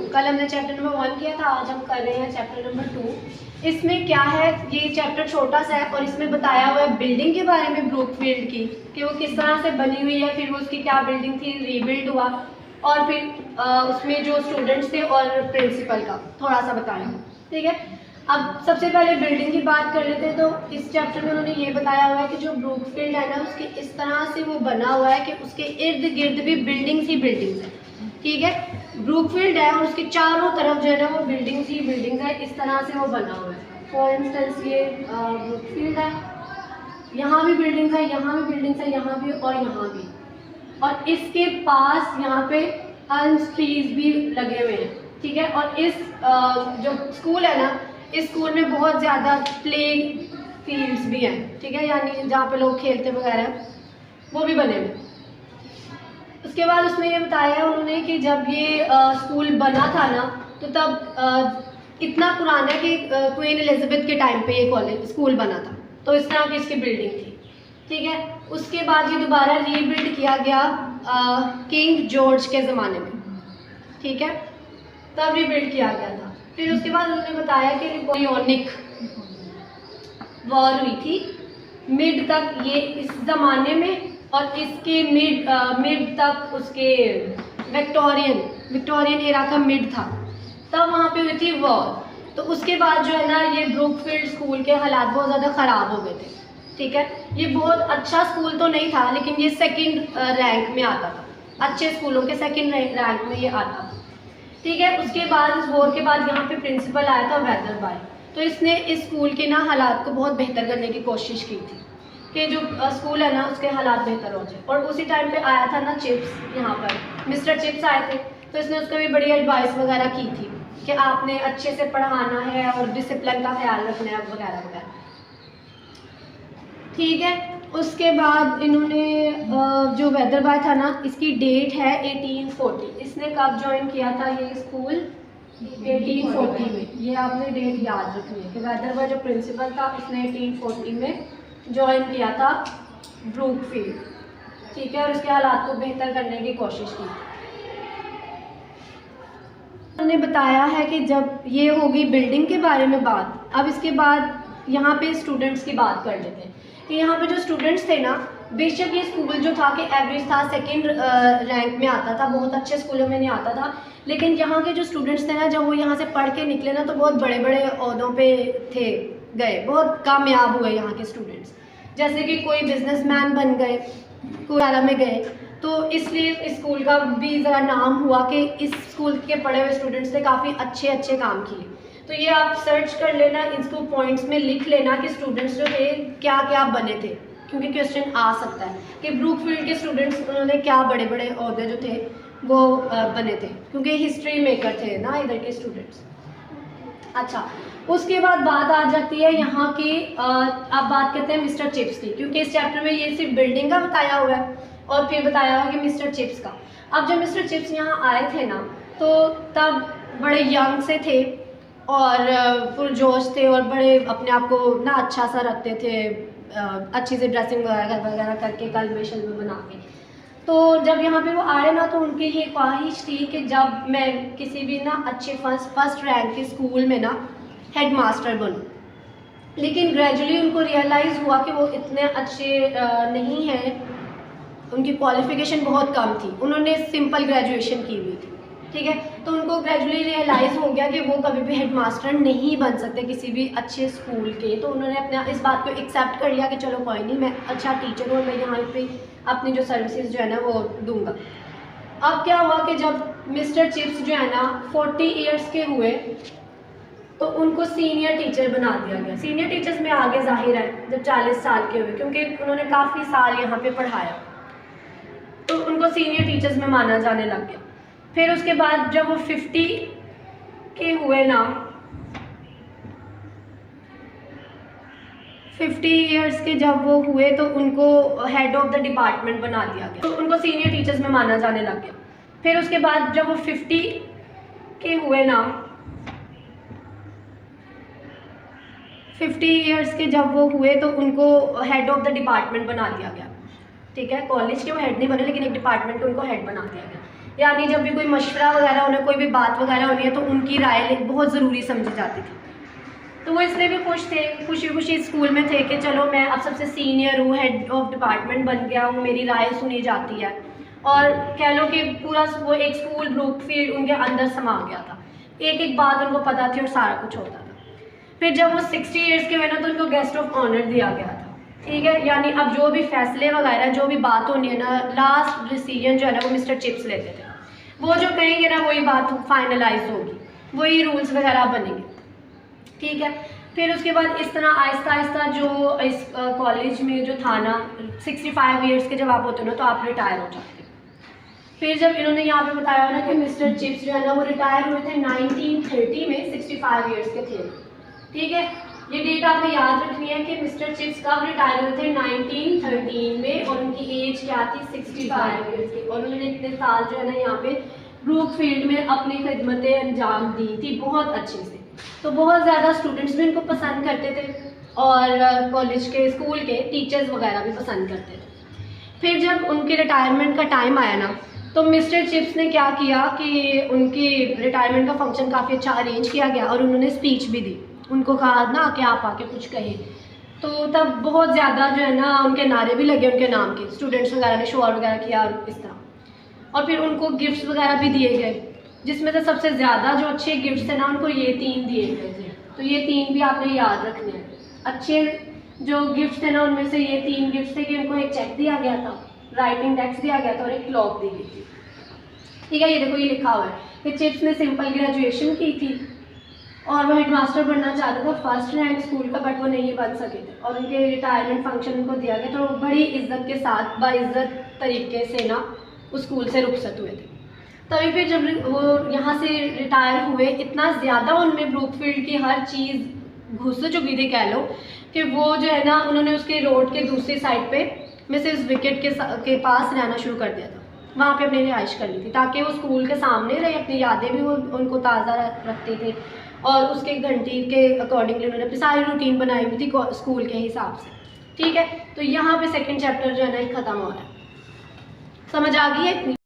कल हमने chapter number 1 किया था, आज हम कर रहे हैं चैप्टर नंबर 2। इसमें क्या है, ये चैप्टर छोटा सा है और इसमें बताया हुआ है बिल्डिंग के बारे में, ब्रूकफील्ड की, कि वो किस तरह से बनी हुई है, फिर वो उसकी क्या बिल्डिंग थी, रीबिल्ड हुआ, और फिर उसमें जो स्टूडेंट्स थे और प्रिंसिपल का थोड़ा सा बताया। ठीक है, अब सबसे पहले बिल्डिंग की बात कर लेते हैं। तो इस चैप्टर में उन्होंने ये बताया हुआ है कि जो ब्रूकफील्ड है ना, उसके इस तरह से वो बना हुआ है कि उसके इर्द गिर्द भी बिल्डिंग्स ही बिल्डिंग्स हैं। ठीक है, ब्रूकफील्ड है और उसके चारों तरफ जो है ना वो बिल्डिंग्स ही बिल्डिंग्स है, इस तरह से वो बना हुआ है। फॉर इंस्टेंस ये ब्रूकफील्ड है, यहाँ भी बिल्डिंग्स है, यहाँ भी बिल्डिंग्स है, यहाँ भी और यहाँ भी, और इसके पास यहाँ पे अल्म्स ट्रीज भी लगे हुए हैं। ठीक है, और इस जो स्कूल है ना, इस स्कूल में बहुत ज़्यादा प्ले फील्ड्स भी हैं। ठीक है, यानी जहाँ पे लोग खेलते वगैरह, वो भी बने हुए। उसके बाद उसमें ये बताया है उन्होंने कि जब ये स्कूल बना था ना, तो तब इतना पुराना है कि क्वीन एलिजाबेथ के टाइम पे ये कॉलेज स्कूल बना था, तो इस तरह की इसकी बिल्डिंग थी। ठीक है, उसके बाद ये दोबारा रीबिल्ड किया गया किंग जॉर्ज के ज़माने में। ठीक है, तब रीबिल्ड किया गया था। फिर उसके बाद उन्होंने बताया कि नेपोलियनिक वॉर हुई थी मिड तक, ये इस ज़माने में, और इसके मिड तक उसके विक्टोरियन एरा का मिड था, तब वहाँ पे हुई थी वॉर। तो उसके बाद जो है ना, ये ब्रूकफील्ड स्कूल के हालात बहुत ज़्यादा ख़राब हो गए थे। ठीक है, ये बहुत अच्छा स्कूल तो नहीं था, लेकिन ये सेकंड रैंक में आता था, अच्छे स्कूलों के सेकंड रैंक में ये आता था। ठीक है, उसके बाद इस वॉर के बाद यहाँ पे प्रिंसिपल आया था वेदरबाई, तो इसने इस स्कूल के ना हालात को बहुत बेहतर करने की कोशिश की थी कि जो स्कूल है ना उसके हालात बेहतर हो जाए। और उसी टाइम पे आया था ना चिप्स, यहाँ पर मिस्टर चिप्स आए थे, तो इसने उसको भी बड़ी एडवाइस वगैरह की थी कि आपने अच्छे से पढ़ाना है और डिसिप्लिन का ख्याल रखना है वगैरह वगैरह। ठीक है, उसके बाद इन्होंने जो वेदरबाई था ना, इसकी डेट है 1840। इसने कब ज्वाइन किया था ये स्कूल? 1840 में। ये आपने डेट याद रखनी है कि वेदरबाई जो प्रिंसिपल था उसने 1840 में ज्वाइन किया था ब्रूकफील्ड। ठीक है, और इसके हालात को बेहतर करने की कोशिश की। उन्होंने बताया है कि जब ये होगी बिल्डिंग के बारे में बात, अब इसके बाद यहाँ पे स्टूडेंट्स की बात कर लेते हैं कि यहाँ पे जो स्टूडेंट्स थे ना, बेशक ये स्कूल जो था कि एवरेज था, सेकंड रैंक में आता था, बहुत अच्छे स्कूलों में नहीं आता था, लेकिन यहाँ के जो स्टूडेंट्स थे ना, जब वो यहाँ से पढ़ के निकले ना, तो बहुत बड़े बड़े ओहदों पे थे, गए, बहुत कामयाब हुए यहाँ के स्टूडेंट्स। जैसे कि कोई बिजनेसमैन बन गए, कोई आला में गए, तो इसलिए इस स्कूल का भी ज़रा नाम हुआ कि इस स्कूल के पढ़े हुए स्टूडेंट्स ने काफ़ी अच्छे अच्छे काम किए। तो ये आप सर्च कर लेना, इसको पॉइंट्स में लिख लेना कि स्टूडेंट्स जो थे क्या क्या बने थे, क्योंकि क्वेश्चन आ सकता है कि ब्रूकफील्ड के स्टूडेंट्स उन्होंने क्या बड़े बड़े ओहदे जो थे वो बने थे, क्योंकि हिस्ट्री मेकर थे ना इधर के स्टूडेंट्स। अच्छा, उसके बाद बात आ जाती है यहाँ की, अब बात करते हैं मिस्टर चिप्स की, क्योंकि इस चैप्टर में ये सिर्फ बिल्डिंग का बताया हुआ है और फिर बताया हुआ है कि मिस्टर चिप्स का। अब जब मिस्टर चिप्स यहाँ आए थे ना, तो तब बड़े यंग से थे और पुरजोश थे और बड़े अपने आप को ना अच्छा सा रखते थे, अच्छी से ड्रेसिंग वगैरह करके, कलमे शलमे बना के। तो जब यहाँ पे वो आए ना, तो उनकी ये ख्वाहिश थी कि जब मैं किसी भी ना अच्छे फर्स्ट रैंक के स्कूल में ना हेड मास्टर बनूँ। लेकिन ग्रेजुअली उनको रियलाइज़ हुआ कि वो इतने अच्छे नहीं हैं, उनकी क्वालिफ़िकेशन बहुत कम थी, उन्होंने सिंपल ग्रेजुएशन की हुई थी। ठीक है, तो उनको ग्रेजुअली रियलाइज़ हो गया कि वो कभी भी हेड मास्टर नहीं बन सकते किसी भी अच्छे स्कूल के। तो उन्होंने अपने इस बात को एक्सेप्ट कर लिया कि चलो कोई नहीं, मैं अच्छा टीचर हूँ, मैं यहाँ पे अपनी जो सर्विसेज जो है ना वो दूंगा। अब क्या हुआ कि जब मिस्टर चिप्स जो है ना 40 ईयर्स के हुए, तो उनको सीनियर टीचर बना दिया गया। सीनियर टीचर्स में आगे जाहिर है जब 40 साल के हुए, क्योंकि उन्होंने काफ़ी साल यहाँ पे पढ़ाया, तो उनको सीनियर टीचर्स में माना जाने लग गया। फिर उसके बाद जब वो 50 के हुए ना, 50 ईयर्स के जब वो हुए, तो उनको हेड ऑफ द डिपार्टमेंट बना दिया गया, तो उनको सीनियर टीचर्स में माना जाने लग गया। फिर उसके बाद जब वो 50 के हुए ना, 50 ईयर्स के जब वो हुए, तो उनको हेड ऑफ द डिपार्टमेंट बना दिया गया। ठीक है, कॉलेज के वो हेड नहीं बने, लेकिन एक डिपार्टमेंट को उनको हेड बना दिया गया। यानी जब भी कोई मशवरा वगैरह होना, कोई भी बात वगैरह होनी है तो उनकी राय बहुत ज़रूरी समझी जाती थी। तो वो इसलिए भी खुश थे, खुशी खुशी स्कूल में थे कि चलो मैं अब सबसे सीनियर हूँ, हेड ऑफ डिपार्टमेंट बन गया हूँ, मेरी राय सुनी जाती है। और कह लो कि पूरा वो एक स्कूल ब्रूकफील्ड उनके अंदर समा गया था, एक एक बात उनको पता थी और सारा कुछ होता था। फिर जब वो 60 ईयर्स के हुए ना तो उनको गेस्ट ऑफ ऑनर दिया गया था, ठीक है। यानी अब जो भी फैसले वगैरह जो भी बात होनी है ना, लास्ट डिसीजन जो है ना वो मिस्टर चिप्स लेते थे। वो जो कहेंगे ना वही बात फाइनलाइज होगी, वही रूल्स वगैरह बनेंगे, ठीक है। फिर उसके बाद इस तरह आहिस्ता आहिस्ता जो इस कॉलेज में जो था ना, 65 ईयर्स के जब आप होते हो ना तो आप रिटायर हो जाते हो। फिर जब इन्होंने यहाँ पे बताया ना कि मिस्टर चिप्स जो है ना वो रिटायर हुए थे 1930 में, 65 ईयर्स के थे, ठीक है। ये डेट आपने याद रखनी है कि मिस्टर चिप्स कब रिटायर हुए थे, 1913 में, और उनकी एज क्या थी, 65 ईयर्स की। और उन्होंने इतने साल जो है ना यहाँ पे ब्रूकफील्ड में अपनी खिदमतें अंजाम दी थी बहुत अच्छे से। तो बहुत ज़्यादा स्टूडेंट्स भी इनको पसंद करते थे और कॉलेज के स्कूल के टीचर्स वगैरह भी पसंद करते थे। फिर जब उनके रिटायरमेंट का टाइम आया ना तो मिस्टर चिप्स ने क्या किया कि उनकी रिटायरमेंट का फंक्शन काफ़ी अच्छा अरेंज किया गया और उन्होंने स्पीच भी दी। उनको कहा ना कि आप आके कुछ कहें, तो तब बहुत ज़्यादा जो है ना उनके नारे भी लगे उनके नाम के, स्टूडेंट्स वगैरह ने शोर वगैरह किया इस तरह। और फिर उनको गिफ्ट्स वगैरह भी दिए गए, जिसमें से सबसे ज़्यादा जो अच्छे गिफ्ट्स थे ना उनको ये 3 दिए गए थे। तो ये 3 भी आपने याद रखने हैं। अच्छे जो गिफ्ट्स थे ना उनमें से ये 3 गिफ्ट्स थे कि उनको एक चेक दिया गया था, राइटिंग डेस्क दिया गया था और एक क्लॉक दी गई थी, ठीक है। ये देखो ये लिखा हुआ है कि चिप्स ने सिंपल ग्रेजुएशन की थी और वो हेडमास्टर बनना चाहता था, फर्स्ट रैंक स्कूल का, बट वो नहीं बन सके थे। और उनके रिटायरमेंट फंक्शन उनको दिया गया तो बड़ी इज्जत के साथ बाइज्जत तरीके से ना उस स्कूल से रुखसत हुए थे। तभी फिर जब वो यहाँ से रिटायर हुए, इतना ज़्यादा उनमें ब्रूकफील्ड की हर चीज़ घुस चुकी थी कह लो, कि वो जो है ना उन्होंने उसके रोड के दूसरी साइड पे मिसेस विकेट के पास रहना शुरू कर दिया था। वहाँ पे अपनी रिहाइश कर ली थी ताकि वो स्कूल के सामने रहे, अपनी यादें भी वो उनको ताज़ा रखते थे और उसके घंटी के अकॉर्डिंगली उन्होंने अपनी सारी रूटीन बनाई हुई थी स्कूल के हिसाब से, ठीक है। तो यहाँ पे सेकंड चैप्टर जो है ना ख़त्म हो रहा है। समझ आ गई है इतनी?